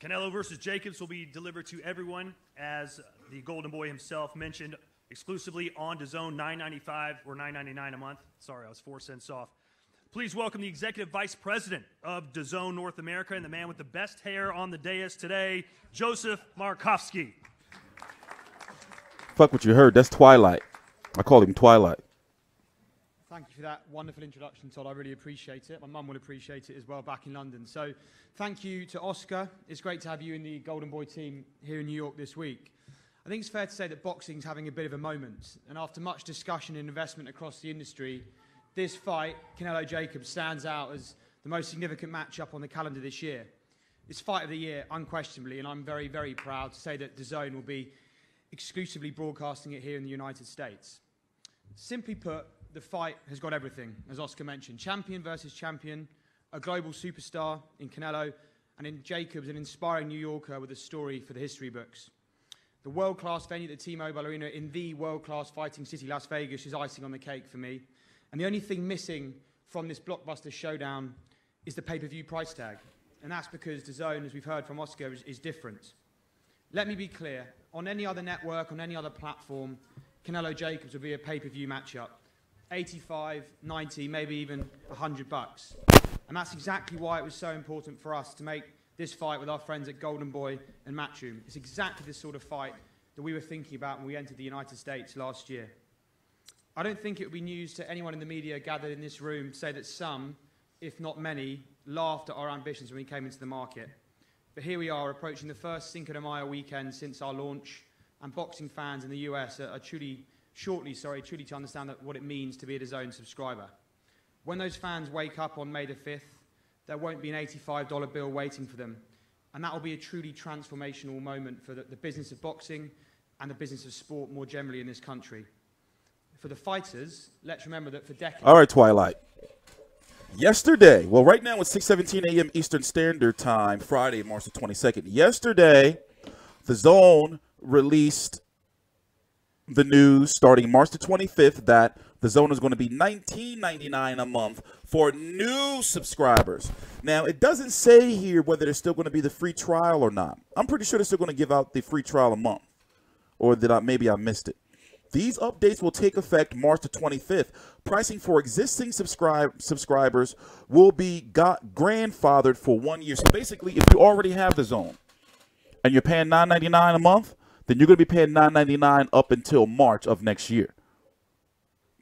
Canelo versus Jacobs will be delivered to everyone, as the Golden Boy himself mentioned, exclusively on Dazn, $9.95 or $9.99 a month. Sorry, I was 4 cents off. Please welcome the Executive Vice President of Dazn North America and the man with the best hair on the dais today, Joseph Markowski. Fuck what you heard. That's Twilight. I call him Twilight. Thank you for that wonderful introduction, Todd. I really appreciate it. My mum will appreciate it as well back in London. So thank you to Oscar. It's great to have you in the Golden Boy team here in New York this week. I think it's fair to say that boxing's having a bit of a moment. And after much discussion and investment across the industry, this fight, Canelo-Jacobs, stands out as the most significant matchup on the calendar this year. It's fight of the year, unquestionably, and I'm very, very proud to say that Dazn will be exclusively broadcasting it here in the United States. Simply put, the fight has got everything, as Oscar mentioned. Champion versus champion, a global superstar in Canelo, and in Jacobs, an inspiring New Yorker with a story for the history books. The world-class venue, the T-Mobile Arena, in the world-class fighting city, Las Vegas, is icing on the cake for me. And the only thing missing from this blockbuster showdown is the pay-per-view price tag. And that's because Dazn, as we've heard from Oscar, is different. Let me be clear. On any other network, on any other platform, Canelo-Jacobs would be a pay-per-view matchup. 85, 90, maybe even $100. And that's exactly why it was so important for us to make this fight with our friends at Golden Boy and Matchroom. It's exactly the sort of fight that we were thinking about when we entered the United States last year. I don't think it would be news to anyone in the media gathered in this room to say that some, if not many, laughed at our ambitions when we came into the market. But here we are, approaching the first Cinco de Mayo weekend since our launch, and boxing fans in the US are truly to understand what it means to be a Dazn subscriber. When those fans wake up on May the 5th, there won't be an $85 bill waiting for them. And that will be a truly transformational moment for the business of boxing and the business of sport more generally in this country. For the fighters, let's remember that for decades... All right, Twilight. Yesterday, well, right now it's 6:17 a.m. Eastern Standard Time, Friday, March the 22nd. Yesterday, Dazn released the news starting March the 25th that Dazn is going to be $19.99 a month for new subscribers. Now, it doesn't say here whether there's still going to be the free trial or not. I'm pretty sure they're still going to give out the free trial a month, or maybe I missed it. These updates will take effect March the 25th. Pricing for existing subscribers will be grandfathered for 1 year. So basically, if you already have Dazn and you're paying $9.99 a month, then you're going to be paying $9.99 up until March of next year.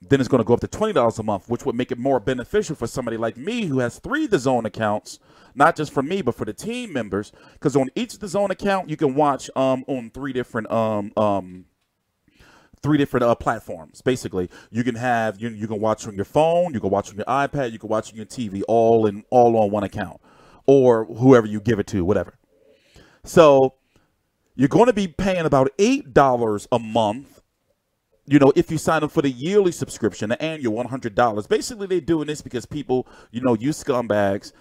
Then it's going to go up to $20 a month, which would make it more beneficial for somebody like me who has 3 Dazn accounts, not just for me, but for the team members. Because on each Dazn account, you can watch on three different platforms. Basically, you can have you can watch on your phone, you can watch on your iPad, you can watch on your TV, all on one account, or whoever you give it to, whatever. So you're going to be paying about $8 a month, if you sign up for the yearly subscription, the annual $100. Basically, they're doing this because people, you scumbags,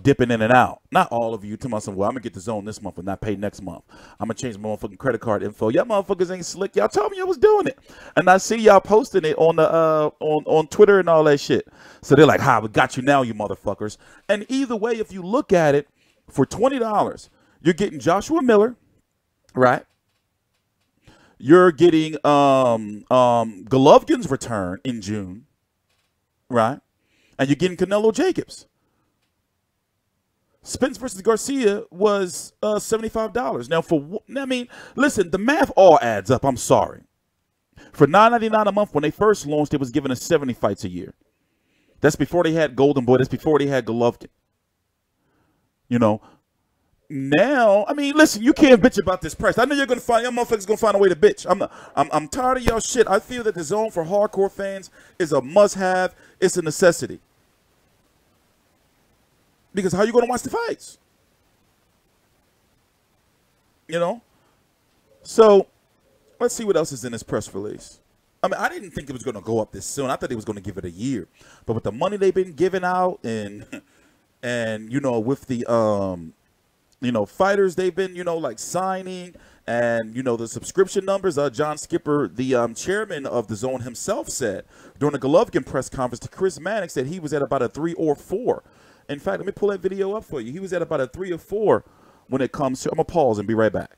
dipping in and out. Not all of you. To myself, well, I'm going to get Dazn this month and not pay next month. I'm going to change my motherfucking credit card info. Y'all motherfuckers ain't slick. Y'all told me I was doing it. And I see y'all posting it on the on Twitter and all that shit. So they're like, we got you now, you motherfuckers. And either way, if you look at it, for $20, you're getting Joshua Miller, right? You're getting Golovkin's return in June, right? And you're getting Canelo-Jacobs. Spence versus Garcia was $75. Now, listen, the math all adds up. I'm sorry. For $9.99 a month, when they first launched, it was giving us 70 fights a year. That's before they had Golden Boy. That's before they had Golovkin. Now, listen, you can't bitch about this price. I know y'all motherfuckers gonna find a way to bitch. I'm tired of y'all shit. I feel that Dazn for hardcore fans is a must-have. It's a necessity. Because how you gonna watch the fights? So, let's see what else is in this press release. I didn't think it was gonna go up this soon. I thought they was gonna give it a year. But with the money they've been giving out and with the fighters they've been, like signing and, the subscription numbers. John Skipper, the chairman of Dazn himself, said during the Golovkin press conference to Chris Mannix that he was at about a 3 or 4. In fact, let me pull that video up for you. He was at about a 3 or 4 when it comes to, I'm going to pause and be right back.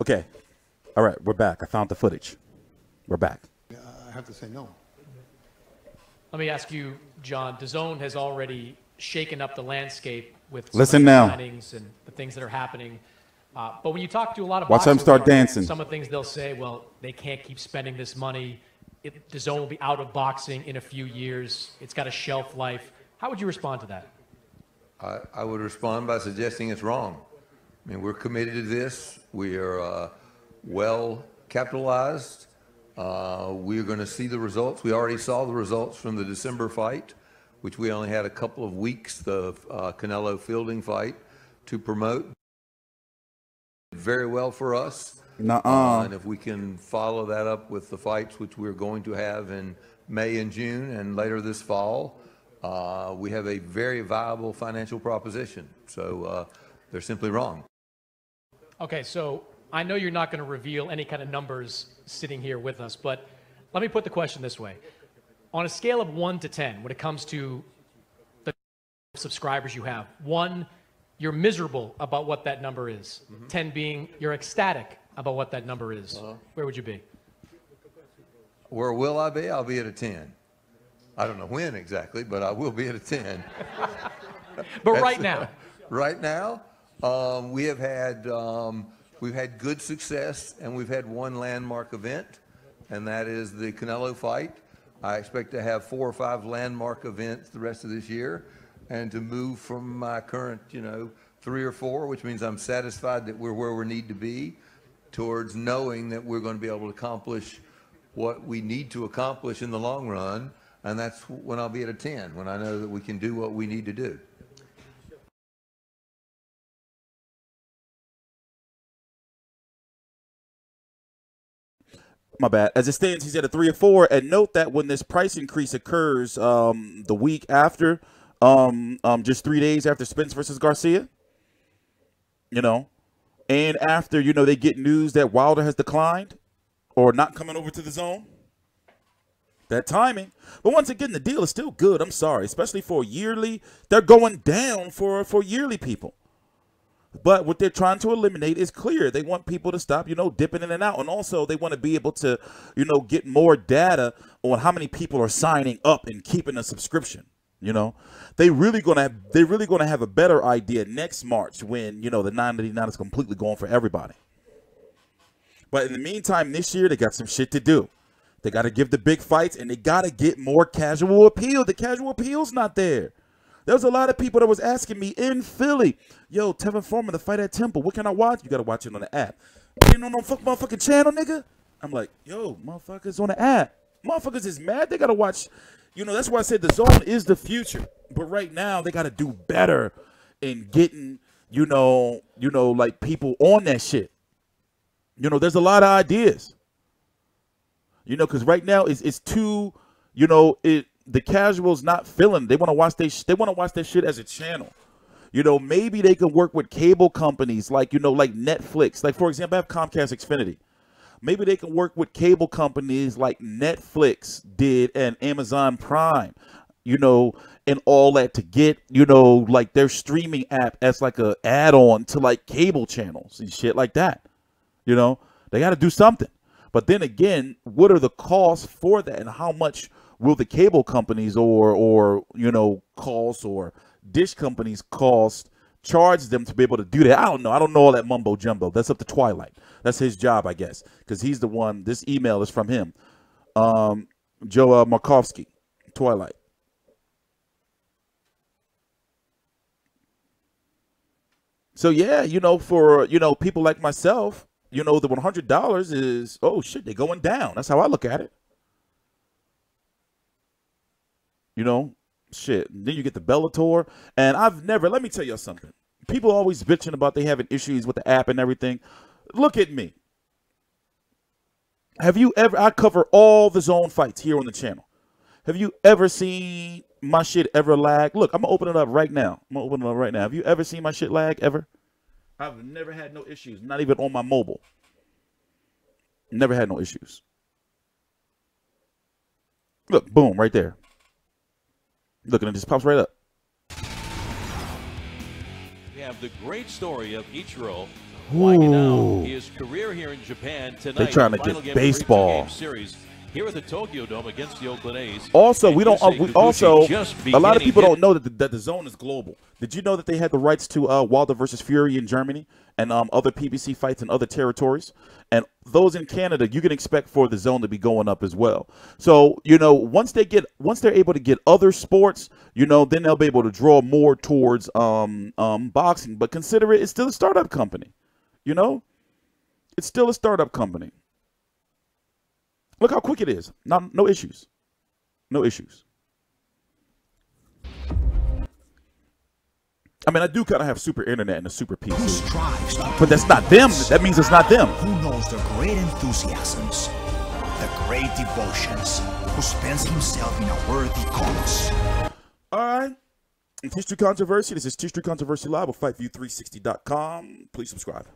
Okay. All right, we're back. I found the footage. We're back. I have to say no. Let me ask you, John, Dazn has already shaken up the landscape with Listen now. signings and the things that are happening. But when you talk to a lot of Watch them boxers, start dancing. some of the things they'll say, well, they can't keep spending this money. Dazn will be out of boxing in a few years. It's got a shelf life. How would you respond to that? I would respond by suggesting it's wrong. I mean, we're committed to this. We are well capitalized. We're going to see the results. We already saw the results from the December fight, which we only had a couple of weeks, the Canelo Fielding fight, to promote. Very well for us. And if we can follow that up with the fights which we're going to have in May and June and later this fall, we have a very viable financial proposition. So they're simply wrong. Okay, so I know you're not going to reveal any kind of numbers sitting here with us, but let me put the question this way. On a scale of 1 to 10, when it comes to the subscribers you have, 1, you're miserable about what that number is. 10 being you're ecstatic about what that number is. Where would you be? Where will I be? I'll be at a 10. I don't know when exactly, but I will be at a 10. But right now? Right now, we've had good success, and we've had one landmark event, and that is the Canelo fight. I expect to have 4 or 5 landmark events the rest of this year, and to move from my current, 3 or 4, which means I'm satisfied that we're where we need to be, towards knowing that we're going to be able to accomplish what we need to accomplish in the long run, and that's when I'll be at a 10, when I know that we can do what we need to do. My bad. As it stands, he's at a 3 or 4. And note that when this price increase occurs the week after, just 3 days after Spence versus Garcia, and after, they get news that Wilder has declined or not coming over to the zone, that timing. But once again, the deal is still good. I'm sorry, especially for yearly. They're going down for yearly people. But what they're trying to eliminate is clear. They want people to stop, dipping in and out. And also they want to be able to, get more data on how many people are signing up and keeping a subscription. They really gonna have a better idea next March when, the $9.99 is completely going for everybody. But in the meantime, this year they got some shit to do. They got to give the big fights, and they got to get more casual appeal. The casual appeal's not there. There was a lot of people that was asking me in Philly, yo, Tevin Foreman, the fight at Temple, what can I watch? You got to watch it on the app. You know, no motherfucking channel, nigga? I'm like, yo, motherfuckers on the app. Motherfuckers is mad. They got to watch. That's why I said the zone is the future. But right now, they got to do better in getting, like people on that shit. There's a lot of ideas. Because right now it's too, the casuals not feeling. They want to watch their shit as a channel. Maybe they could work with cable companies like Netflix. Like, for example, I have Comcast Xfinity. Maybe they can work with cable companies like Netflix did and Amazon Prime, and all that to get, like their streaming app as like a add-on to like cable channels and shit like that. They got to do something. But then again, what are the costs for that, and how much will the cable companies or costs or dish companies charge them to be able to do that? I don't know. I don't know all that mumbo jumbo. That's up to Twilight. That's his job, I guess, because he's the one. This email is from him, Joe Markowski, Twilight. So yeah, for people like myself, the $100 is, oh shit, they're going down. That's how I look at it. Shit. Then you get the Bellator, and let me tell you something. People always bitching about they having issues with the app and everything. Look at me. I cover all the zone fights here on the channel. Have you ever seen my shit ever lag? Look, I'm going to open it up right now. Have you ever seen my shit lag ever? I've never had no issues, not even on my mobile. Never had no issues. Look, boom, right there. Look, and it just pops right up. Yeah, have the great story of Ichiro winding Ooh. down his career here in Japan tonight. They trying to Final get game of the baseball. two-game series here at the Tokyo Dome against the Oakland A's. Also, And we don't. Yusei We Kikuchi also, just a lot of beginning people hit- don't know that the zone is global. Did you know that they had the rights to Wilder versus Fury in Germany and other PBC fights in other territories? And those in Canada, you can expect for the zone to be going up as well. So once they're able to get other sports, then they'll be able to draw more towards boxing. But consider it's still a startup company. It's still a startup company. Look how quick it is. No issues. No issues. I mean, I do kind of have super internet and a super Who PC. strives to But that's not them. That means it's not them. Who knows the great enthusiasms, the great devotions, who spends himself in a worthy cause. All right. TstreeT Controversy. This is TstreeT Controversy Live on FightView360.com. Please subscribe.